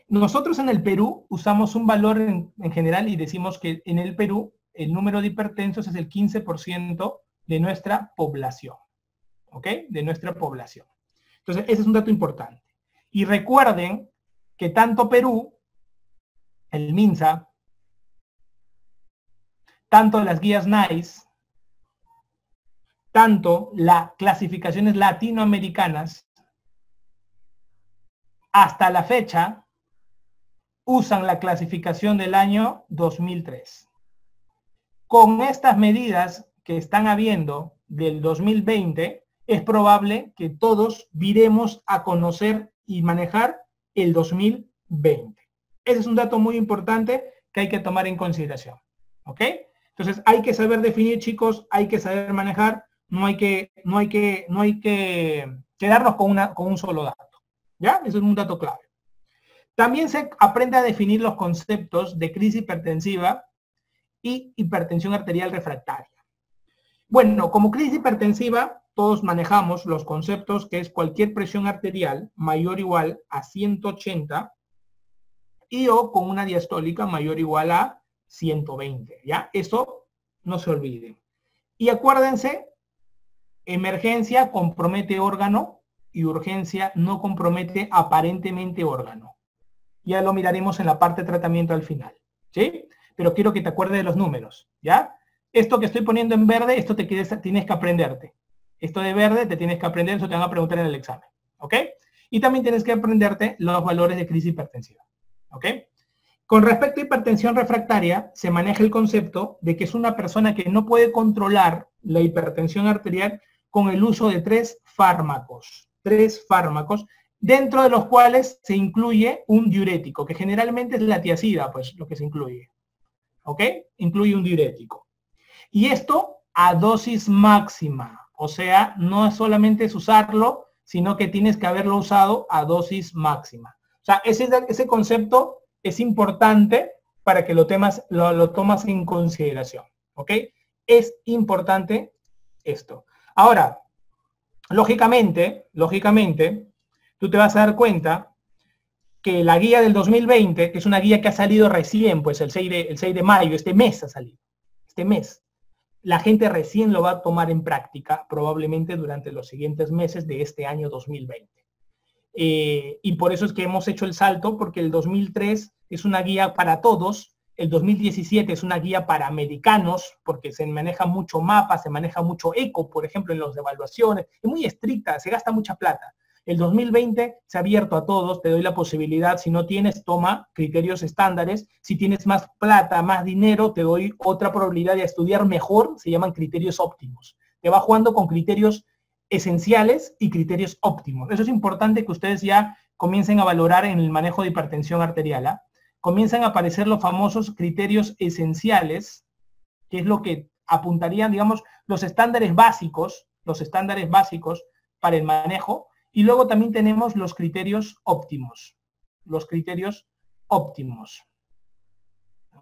Nosotros en el Perú usamos un valor en general y decimos que en el Perú el número de hipertensos es el 15% de nuestra población. ¿Ok? De nuestra población. Entonces, ese es un dato importante. Y recuerden que tanto Perú, el MINSA, tanto las guías NICE, tanto las clasificaciones latinoamericanas hasta la fecha usan la clasificación del año 2003. Con estas medidas que están habiendo del 2020, es probable que todos viremos a conocer y manejar el 2020. Ese es un dato muy importante que hay que tomar en consideración. ¿Ok? Entonces hay que saber definir, chicos, hay que saber manejar, no hay que quedarnos con un solo dato. ¿Ya? Eso es un dato clave. También se aprende a definir los conceptos de crisis hipertensiva y hipertensión arterial refractaria. Bueno, como crisis hipertensiva, todos manejamos los conceptos que es cualquier presión arterial mayor o igual a 180 y o con una diastólica mayor o igual a 120, ¿ya? Eso no se olvide. Y acuérdense, emergencia compromete órgano y urgencia no compromete aparentemente órgano. Ya lo miraremos en la parte de tratamiento al final, ¿sí? Pero quiero que te acuerdes de los números, ¿ya? Esto que estoy poniendo en verde, esto tienes que aprenderte. Esto de verde te tienes que aprender, eso te van a preguntar en el examen, ¿ok? Y también tienes que aprenderte los valores de crisis hipertensiva, ¿ok? Con respecto a hipertensión refractaria, se maneja el concepto de que es una persona que no puede controlar la hipertensión arterial con el uso de tres fármacos, dentro de los cuales se incluye un diurético, que generalmente es la tiazida, pues lo que se incluye, ¿ok? Incluye un diurético. Y esto a dosis máxima, o sea, no es solamente es usarlo, sino que tienes que haberlo usado a dosis máxima. O sea, ese concepto es importante para que lo tomas en consideración, ¿ok? Es importante esto. Ahora, lógicamente, tú te vas a dar cuenta que la guía del 2020, que es una guía que ha salido recién, pues el 6 de mayo, este mes ha salido, este mes. La gente recién lo va a tomar en práctica, probablemente durante los siguientes meses de este año 2020. Y por eso es que hemos hecho el salto, porque el 2003 es una guía para todos, el 2017 es una guía para americanos, porque se maneja mucho mapa, se maneja mucho eco, por ejemplo, en las evaluaciones, es muy estricta, se gasta mucha plata. El 2020 se ha abierto a todos, te doy la posibilidad, si no tienes, toma criterios estándares, si tienes más plata, más dinero, te doy otra probabilidad de estudiar mejor, se llaman criterios óptimos. Te va jugando con criterios esenciales y criterios óptimos. Eso es importante que ustedes ya comiencen a valorar en el manejo de hipertensión arterial, ¿eh? Comienzan a aparecer los famosos criterios esenciales, que es lo que apuntarían, digamos, los estándares básicos para el manejo. Y luego también tenemos los criterios óptimos.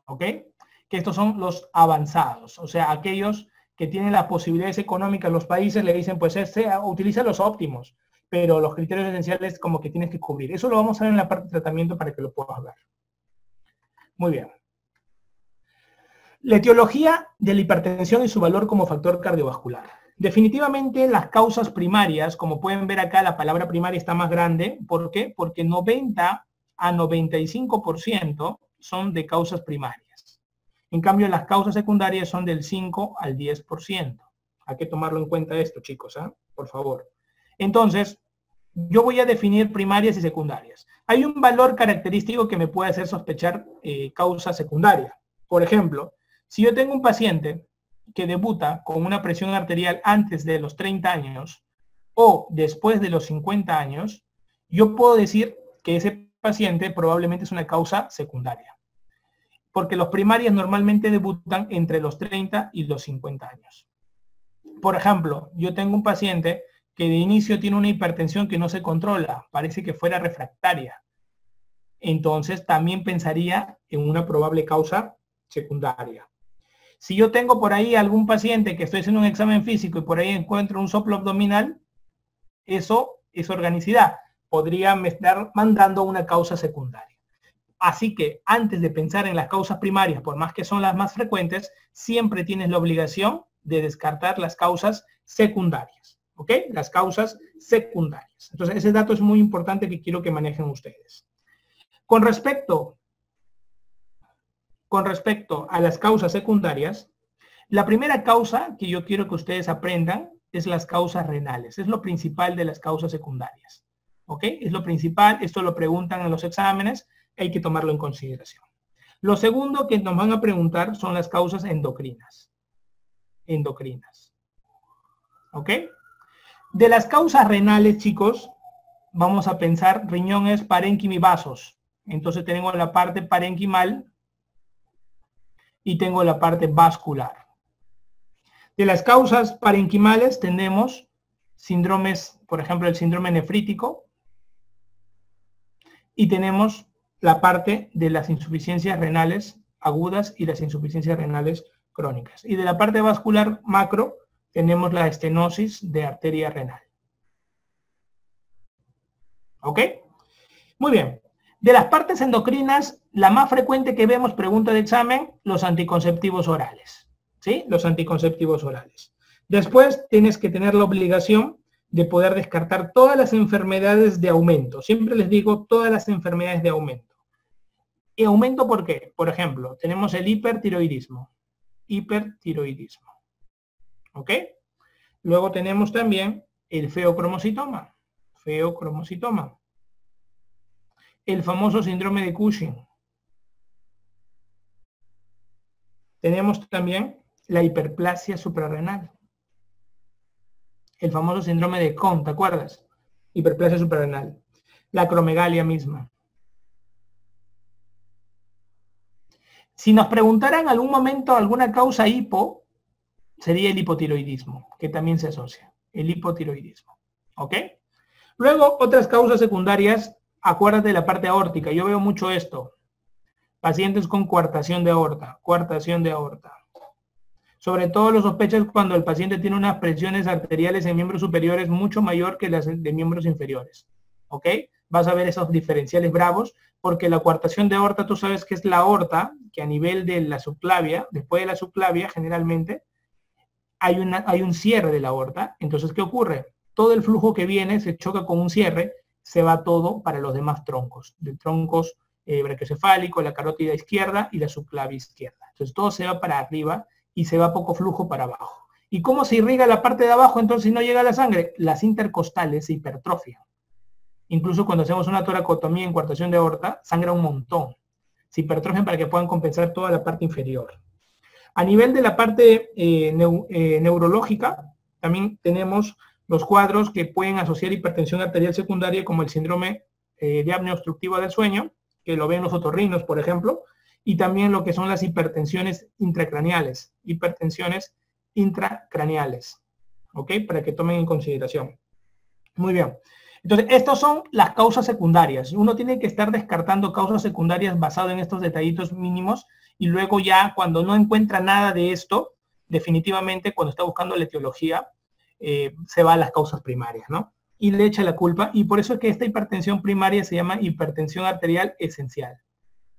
¿Ok? Que estos son los avanzados. O sea, aquellos que tienen las posibilidades económicas, los países le dicen, pues utiliza los óptimos. Pero los criterios esenciales como que tienes que cubrir. Eso lo vamos a ver en la parte de tratamiento para que lo puedas ver. Muy bien. La etiología de la hipertensión y su valor como factor cardiovascular. Definitivamente las causas primarias, como pueden ver acá, la palabra primaria está más grande. ¿Por qué? Porque 90 a 95% son de causas primarias. En cambio, las causas secundarias son del 5 al 10%. Hay que tomarlo en cuenta esto, chicos, ¿eh? Por favor. Entonces, yo voy a definir primarias y secundarias. Hay un valor característico que me puede hacer sospechar causa secundaria. Por ejemplo, si yo tengo un paciente que debuta con una presión arterial antes de los 30 años o después de los 50 años, yo puedo decir que ese paciente probablemente es una causa secundaria. Porque los primarios normalmente debutan entre los 30 y los 50 años. Por ejemplo, yo tengo un paciente que de inicio tiene una hipertensión que no se controla, parece que fuera refractaria. Entonces también pensaría en una probable causa secundaria. Si yo tengo por ahí algún paciente que estoy haciendo un examen físico y por ahí encuentro un soplo abdominal, eso es organicidad. Podría me estar mandando una causa secundaria. Así que antes de pensar en las causas primarias, por más que son las más frecuentes, siempre tienes la obligación de descartar las causas secundarias. ¿Ok? Las causas secundarias. Entonces, ese dato es muy importante que quiero que manejen ustedes. Con respecto a las causas secundarias, la primera causa que yo quiero que ustedes aprendan es las causas renales. Es lo principal de las causas secundarias. ¿Ok? Es lo principal, esto lo preguntan en los exámenes, hay que tomarlo en consideración. Lo segundo que nos van a preguntar son las causas endocrinas. Endocrinas. ¿Ok? De las causas renales, chicos, vamos a pensar riñones, parénquima y vasos. Entonces tenemos la parte parenquimal y tengo la parte vascular. De las causas parenquimales tenemos síndromes, por ejemplo, el síndrome nefrítico, y tenemos la parte de las insuficiencias renales agudas y las insuficiencias renales crónicas. Y de la parte vascular macro tenemos la estenosis de arteria renal. ¿Ok? Muy bien. De las partes endocrinas, la más frecuente que vemos, pregunta de examen, los anticonceptivos orales. ¿Sí? Los anticonceptivos orales. Después tienes que tener la obligación de poder descartar todas las enfermedades de aumento. Siempre les digo todas las enfermedades de aumento. ¿Y aumento por qué? Por ejemplo, tenemos el hipertiroidismo. Hipertiroidismo. ¿Ok? Luego tenemos también el feocromocitoma. Feocromocitoma. El famoso síndrome de Cushing. Tenemos también la hiperplasia suprarrenal. El famoso síndrome de Cohn, ¿te acuerdas? Hiperplasia suprarrenal. La acromegalia misma. Si nos preguntaran en algún momento alguna causa hipo, sería el hipotiroidismo, que también se asocia. El hipotiroidismo. ¿Ok? Luego, otras causas secundarias, acuérdate de la parte aórtica. Yo veo mucho esto. Pacientes con coartación de aorta. Coartación de aorta. Sobre todo lo sospechas cuando el paciente tiene unas presiones arteriales en miembros superiores mucho mayor que las de miembros inferiores. ¿Ok? Vas a ver esos diferenciales bravos, porque la coartación de aorta, tú sabes que es la aorta, que a nivel de la subclavia, después de la subclavia, generalmente, hay un cierre de la aorta. Entonces, ¿qué ocurre? Todo el flujo que viene se choca con un cierre, se va todo para los demás troncos, de troncos brachiocefálico, la carótida izquierda y la subclavia izquierda. Entonces, todo se va para arriba y se va poco flujo para abajo. ¿Y cómo se irriga la parte de abajo entonces si no llega la sangre? Las intercostales se hipertrofian. Incluso cuando hacemos una toracotomía en coartación de aorta, sangra un montón. Se hipertrofian para que puedan compensar toda la parte inferior. A nivel de la parte neurológica, también tenemos los cuadros que pueden asociar hipertensión arterial secundaria, como el síndrome de apnea obstructiva del sueño, que lo ven los otorrinos, por ejemplo, y también lo que son las hipertensiones intracraneales. Hipertensiones intracraneales. ¿Ok? Para que tomen en consideración. Muy bien. Entonces, estas son las causas secundarias. Uno tiene que estar descartando causas secundarias basado en estos detallitos mínimos, y luego ya cuando no encuentra nada de esto, definitivamente cuando está buscando la etiología, se va a las causas primarias, ¿no? Y le echa la culpa, y por eso es que esta hipertensión primaria se llama hipertensión arterial esencial.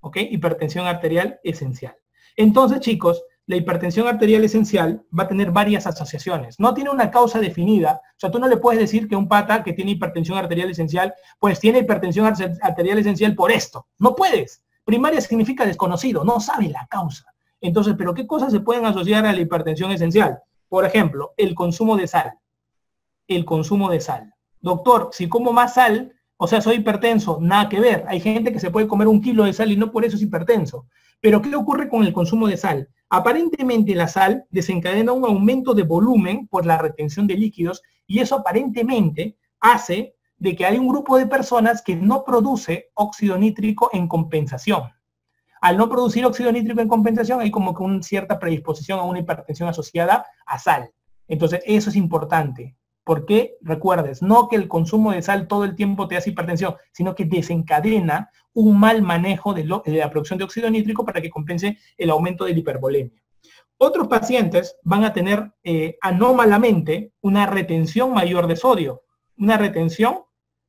¿Ok? Hipertensión arterial esencial. Entonces, chicos, la hipertensión arterial esencial va a tener varias asociaciones. No tiene una causa definida. O sea, tú no le puedes decir que un pata que tiene hipertensión arterial esencial, pues tiene hipertensión arterial esencial por esto. No puedes. Primaria significa desconocido, no sabe la causa. Entonces, ¿pero qué cosas se pueden asociar a la hipertensión esencial? Por ejemplo, el consumo de sal. El consumo de sal. Doctor, si como más sal, o sea, soy hipertenso, nada que ver. Hay gente que se puede comer 1 kilo de sal y no por eso es hipertenso. Pero ¿qué ocurre con el consumo de sal? Aparentemente la sal desencadena un aumento de volumen por la retención de líquidos, y eso aparentemente hace de que hay un grupo de personas que no produce óxido nítrico en compensación. Al no producir óxido nítrico en compensación, hay como que una cierta predisposición a una hipertensión asociada a sal. Entonces, eso es importante. Porque, recuerdes, no que el consumo de sal todo el tiempo te hace hipertensión, sino que desencadena un mal manejo de la producción de óxido nítrico para que compense el aumento de la hipervolemia. Otros pacientes van a tener anómalamente una retención mayor de sodio. Una retención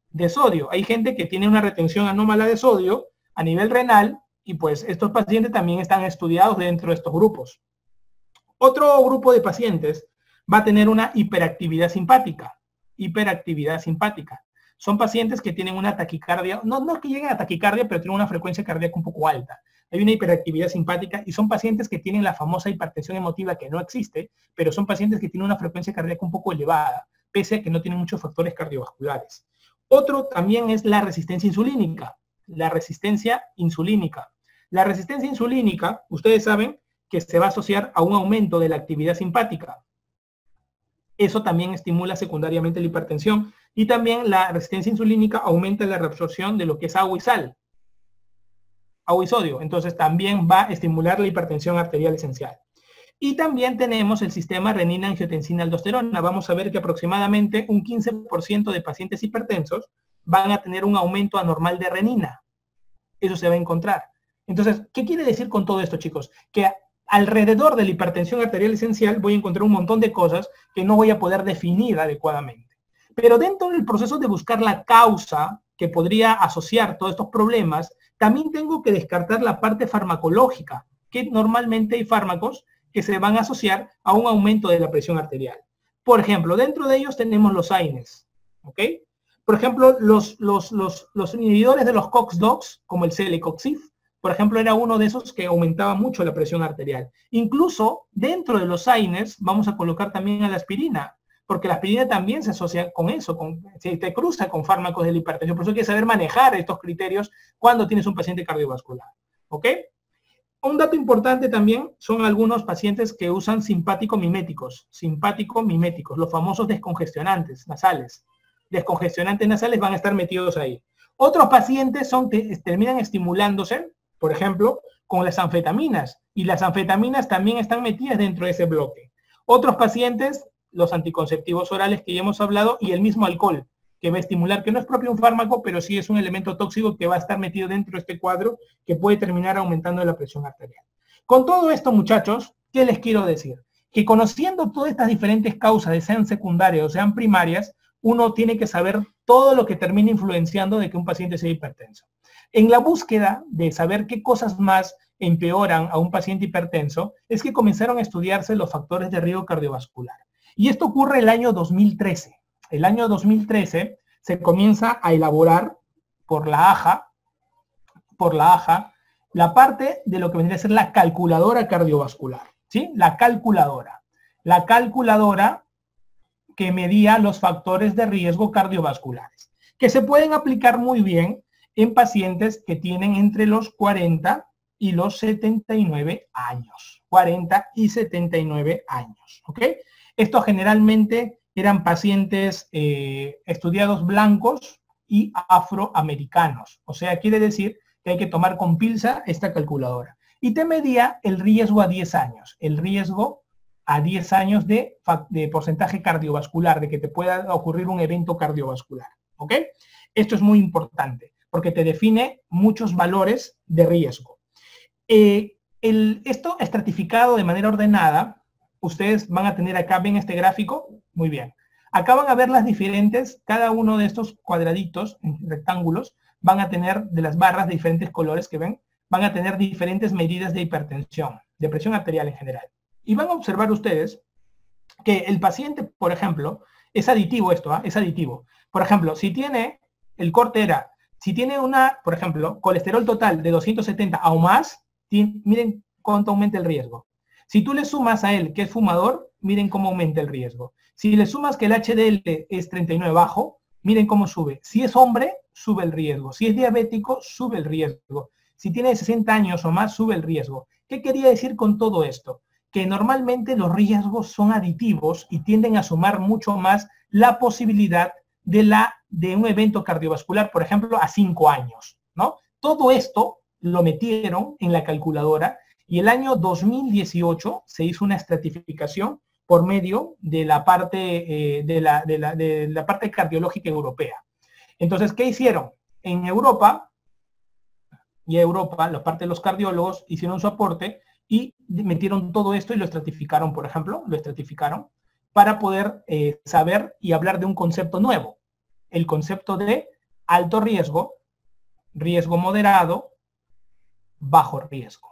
de sodio. Hay gente que tiene una retención anómala de sodio a nivel renal, y pues estos pacientes también están estudiados dentro de estos grupos. Otro grupo de pacientes va a tener una hiperactividad simpática. Hiperactividad simpática. Son pacientes que tienen una taquicardia, no que lleguen a taquicardia, pero tienen una frecuencia cardíaca un poco alta. hay una hiperactividad simpática y son pacientes que tienen la famosa hipertensión emotiva que no existe, pero son pacientes que tienen una frecuencia cardíaca un poco elevada, pese a que no tienen muchos factores cardiovasculares. Otro también es la resistencia insulínica. La resistencia insulínica. La resistencia insulínica, ustedes saben que se va a asociar a un aumento de la actividad simpática. Eso también estimula secundariamente la hipertensión y también la resistencia insulínica aumenta la reabsorción de lo que es agua y sal, agua y sodio. Entonces también va a estimular la hipertensión arterial esencial. Y también tenemos el sistema renina-angiotensina-aldosterona. Vamos a ver que aproximadamente un 15% de pacientes hipertensos van a tener un aumento anormal de renina. Eso se va a encontrar. Entonces, ¿qué quiere decir con todo esto, chicos? Que alrededor de la hipertensión arterial esencial voy a encontrar un montón de cosas que no voy a poder definir adecuadamente. Pero dentro del proceso de buscar la causa que podría asociar todos estos problemas, también tengo que descartar la parte farmacológica, que normalmente hay fármacos que se van a asociar a un aumento de la presión arterial. Por ejemplo, dentro de ellos tenemos los AINES, ¿ok? Por ejemplo, los inhibidores de los COX-2, como el Celecoxib, por ejemplo, era uno de esos que aumentaba mucho la presión arterial. Incluso dentro de los AINES vamos a colocar también a la aspirina, porque la aspirina también se asocia con eso, se te cruza con fármacos de la hipertensión. Por eso hay que saber manejar estos criterios cuando tienes un paciente cardiovascular, ¿ok? Un dato importante también son algunos pacientes que usan simpático-miméticos, los famosos descongestionantes nasales. Descongestionantes nasales van a estar metidos ahí. Otros pacientes terminan estimulándose, por ejemplo, con las anfetaminas, y las anfetaminas también están metidas dentro de ese bloque. Otros pacientes, los anticonceptivos orales que ya hemos hablado, y el mismo alcohol, que va a estimular, que no es propio un fármaco, pero sí es un elemento tóxico que va a estar metido dentro de este cuadro, que puede terminar aumentando la presión arterial. Con todo esto, muchachos, ¿qué les quiero decir? Que conociendo todas estas diferentes causas, sean secundarias o sean primarias, uno tiene que saber todo lo que termina influenciando de que un paciente sea hipertenso. En la búsqueda de saber qué cosas más empeoran a un paciente hipertenso, es que comenzaron a estudiarse los factores de riesgo cardiovascular. Y esto ocurre el año 2013. El año 2013 se comienza a elaborar por la AJA, la parte de lo que vendría a ser la calculadora cardiovascular, ¿sí? La calculadora que medía los factores de riesgo cardiovasculares, que se pueden aplicar muy bien en pacientes que tienen entre los 40 y los 79 años. 40 y 79 años, ¿ok? Esto generalmente eran pacientes estudiados blancos y afroamericanos. O sea, quiere decir que hay que tomar con pinza esta calculadora. Y te medía el riesgo a 10 años. El riesgo a 10 años de porcentaje cardiovascular, de que te pueda ocurrir un evento cardiovascular. ¿Ok? Esto es muy importante, porque te define muchos valores de riesgo. Esto estratificado de manera ordenada. Ustedes van a tener acá, ven este gráfico, muy bien. Acá van a ver las diferentes, cada uno de estos cuadraditos, rectángulos, van a tener de las barras de diferentes colores que ven, van a tener diferentes medidas de hipertensión, de presión arterial en general. Y van a observar ustedes que el paciente, por ejemplo, es aditivo esto, es aditivo. Por ejemplo, si tiene, el corte era, si tiene por ejemplo, colesterol total de 270 o más, miren cuánto aumenta el riesgo. Si tú le sumas a él que es fumador, miren cómo aumenta el riesgo. Si le sumas que el HDL es 39 bajo, miren cómo sube. Si es hombre, sube el riesgo. Si es diabético, sube el riesgo. Si tiene 60 años o más, sube el riesgo. ¿Qué quería decir con todo esto? Que normalmente los riesgos son aditivos y tienden a sumar mucho más la posibilidad de un evento cardiovascular, por ejemplo, a 5 años, ¿no? Todo esto lo metieron en la calculadora. Y el año 2018 se hizo una estratificación por medio de la parte, de la parte cardiológica europea. Entonces, ¿qué hicieron? En Europa, la parte de los cardiólogos hicieron su aporte y metieron todo esto y lo estratificaron, por ejemplo, para poder saber y hablar de un concepto nuevo. El concepto de alto riesgo, riesgo moderado, bajo riesgo.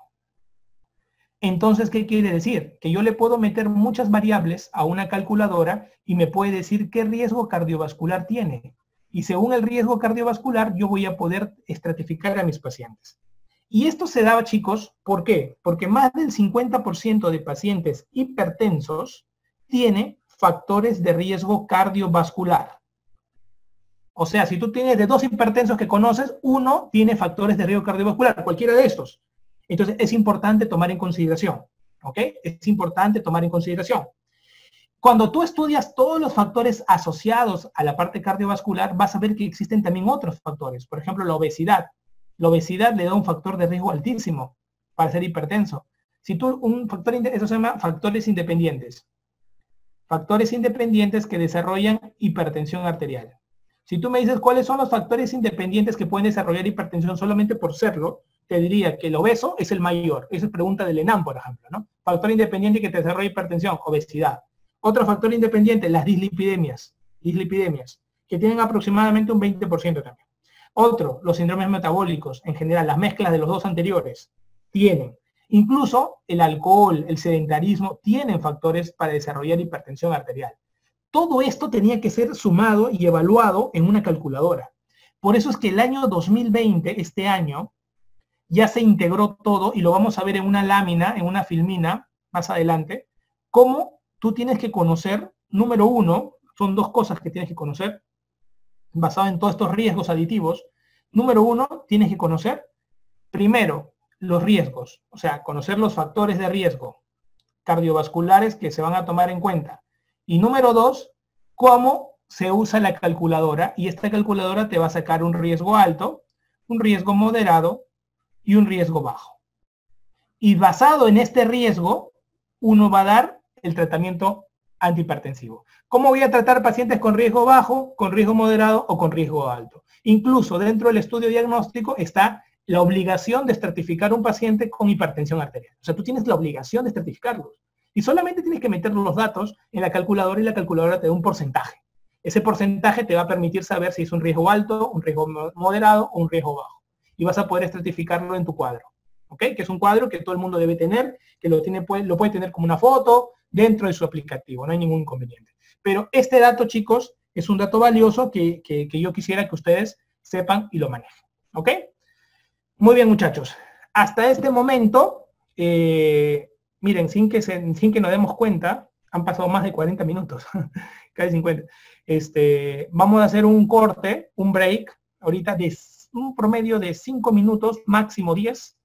Entonces, ¿qué quiere decir? Que yo le puedo meter muchas variables a una calculadora y me puede decir qué riesgo cardiovascular tiene. Y según el riesgo cardiovascular, yo voy a poder estratificar a mis pacientes. Y esto se daba, chicos, ¿por qué? Porque más del 50% de pacientes hipertensos tiene factores de riesgo cardiovascular. O sea, si tú tienes de 2 hipertensos que conoces, uno tiene factores de riesgo cardiovascular, cualquiera de estos. Entonces, es importante tomar en consideración, ¿ok? Es importante tomar en consideración. Cuando tú estudias todos los factores asociados a la parte cardiovascular, vas a ver que existen también otros factores. Por ejemplo, la obesidad. La obesidad le da un factor de riesgo altísimo para ser hipertenso. Si tú, eso se llama factores independientes. Factores independientes que desarrollan hipertensión arterial. Si tú me dices cuáles son los factores independientes que pueden desarrollar hipertensión solamente por serlo, te diría que el obeso es el mayor. Esa es pregunta del ENAM, por ejemplo, ¿no? Factor independiente que te desarrolla hipertensión, obesidad. Otro factor independiente, las dislipidemias, que tienen aproximadamente un 20% también. Otro, los síndromes metabólicos, en general, las mezclas de los dos anteriores, tienen. Incluso el alcohol, el sedentarismo, tienen factores para desarrollar hipertensión arterial. Todo esto tenía que ser sumado y evaluado en una calculadora. Por eso es que el año 2020, este año, ya se integró todo, y lo vamos a ver en una lámina, en una filmina, más adelante, cómo tú tienes que conocer, número uno, son dos cosas que tienes que conocer, basado en todos estos riesgos aditivos. Número uno, tienes que conocer, primero, los riesgos, o sea, conocer los factores de riesgo cardiovasculares que se van a tomar en cuenta. Y número dos, cómo se usa la calculadora, y esta calculadora te va a sacar un riesgo alto, un riesgo moderado y un riesgo bajo. Y basado en este riesgo, uno va a dar el tratamiento antihipertensivo. ¿Cómo voy a tratar pacientes con riesgo bajo, con riesgo moderado o con riesgo alto? Incluso dentro del estudio diagnóstico está la obligación de estratificar un paciente con hipertensión arterial. O sea, tú tienes la obligación de estratificarlos. Y solamente tienes que meter los datos en la calculadora, y la calculadora te da un porcentaje. Ese porcentaje te va a permitir saber si es un riesgo alto, un riesgo moderado o un riesgo bajo. Y vas a poder estratificarlo en tu cuadro. ¿Ok? Que es un cuadro que todo el mundo debe tener, que lo puede tener como una foto dentro de su aplicativo. No hay ningún inconveniente. Pero este dato, chicos, es un dato valioso que yo quisiera que ustedes sepan y lo manejen. ¿Ok? Muy bien, muchachos. Hasta este momento, miren, sin que nos demos cuenta, han pasado más de 40 minutos, casi 50. Vamos a hacer un corte, un break, ahorita de un promedio de 5 minutos, máximo 10,